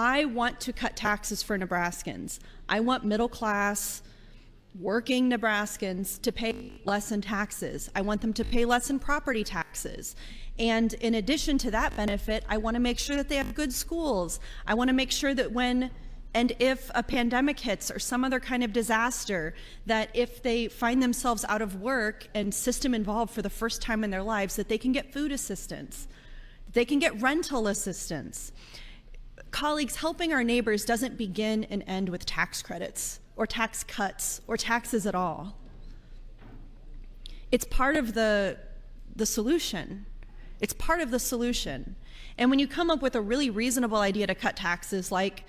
I want to cut taxes for Nebraskans. I want middle class, working Nebraskans to pay less in taxes. I want them to pay less in property taxes. And in addition to that benefit, I want to make sure that they have good schools. I want to make sure that when and if a pandemic hits or some other kind of disaster, that if they find themselves out of work and system involved for the first time in their lives, that they can get food assistance, they can get rental assistance. Colleagues, helping our neighbors doesn't begin and end with tax credits or tax cuts or taxes at all. It's part of the solution. It's part of the solution. And when you come up with a really reasonable idea to cut taxes like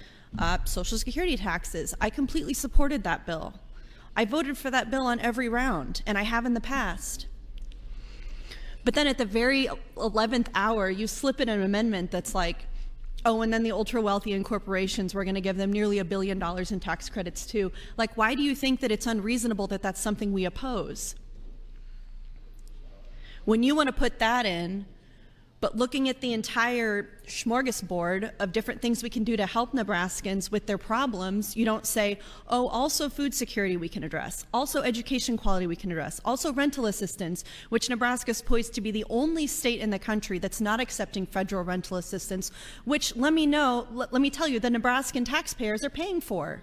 Social Security taxes, I completely supported that bill. I voted for that bill on every round, and I have in the past. But then at the very 11th hour, you slip in an amendment that's like, oh, and then the ultra wealthy and corporations, we're going to give them nearly $1 billion in tax credits too. Like, why do you think that it's unreasonable that that's something we oppose? When you want to put that in, but looking at the entire smorgasbord of different things we can do to help Nebraskans with their problems, you don't say, oh, also food security we can address, also education quality we can address, also rental assistance, which Nebraska is poised to be the only state in the country that's not accepting federal rental assistance, which let me tell you, the Nebraskan taxpayers are paying for.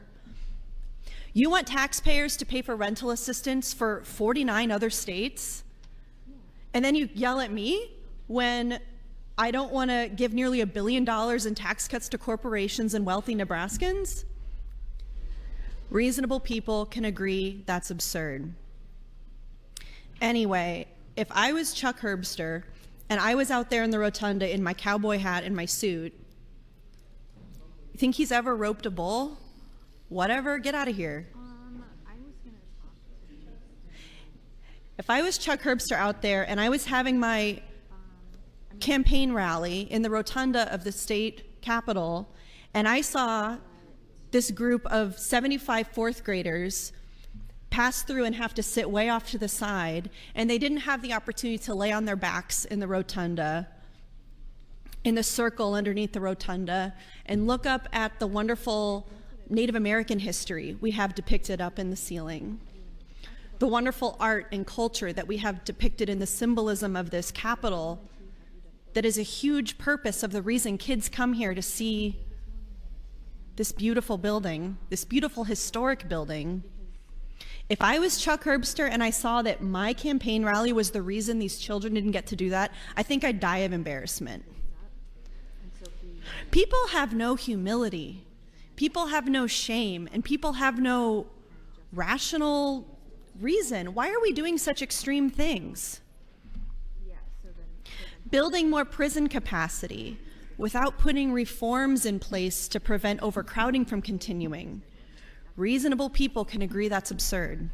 You want taxpayers to pay for rental assistance for 49 other states? And then you yell at me when I don't want to give nearly $1 billion in tax cuts to corporations and wealthy Nebraskans? Reasonable people can agree that's absurd. Anyway, if I was Chuck Herbster and I was out there in the rotunda in my cowboy hat and my suit, you think he's ever roped a bull? Whatever, get out of here. If I was Chuck Herbster out there and I was having my campaign rally in the rotunda of the state capitol, and I saw this group of 75 fourth graders pass through and have to sit way off to the side, and they didn't have the opportunity to lay on their backs in the rotunda, in the circle underneath the rotunda, and look up at the wonderful Native American history we have depicted up in the ceiling, the wonderful art and culture that we have depicted in the symbolism of this capitol, that is a huge purpose of the reason kids come here to see this beautiful building, this beautiful historic building. If I was Chuck Herbster and I saw that my campaign rally was the reason these children didn't get to do that, I think I'd die of embarrassment. People have no humility, people have no shame, and people have no rational reason. Why are we doing such extreme things? Building more prison capacity without putting reforms in place to prevent overcrowding from continuing. Reasonable people can agree that's absurd.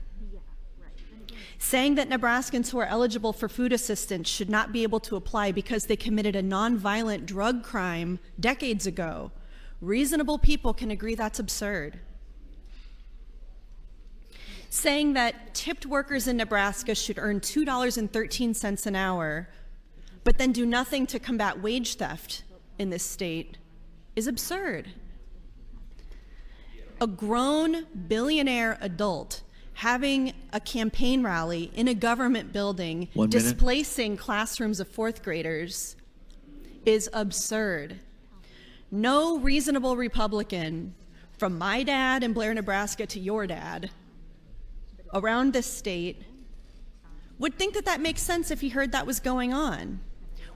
Saying that Nebraskans who are eligible for food assistance should not be able to apply because they committed a nonviolent drug crime decades ago. Reasonable people can agree that's absurd. Saying that tipped workers in Nebraska should earn $2.13 an hour but then do nothing to combat wage theft in this state is absurd. A grown billionaire adult having a campaign rally in a government building displacing classrooms of fourth graders is absurd. No reasonable Republican, from my dad in Blair, Nebraska to your dad, around this state, would think that that makes sense if he heard that was going on.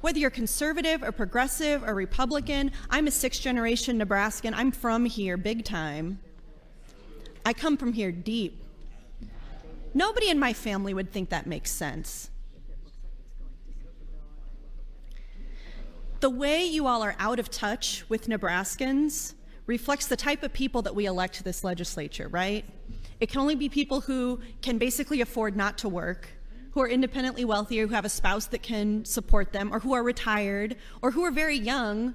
Whether you're conservative or progressive or Republican, I'm a sixth-generation Nebraskan. I'm from here big time. I come from here deep. Nobody in my family would think that makes sense. The way you all are out of touch with Nebraskans reflects the type of people that we elect to this legislature, right? It can only be people who can basically afford not to work, who are independently wealthy, or who have a spouse that can support them, or who are retired, or who are very young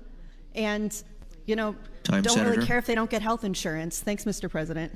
and, don't really care if they don't get health insurance. Thanks, Mr. President.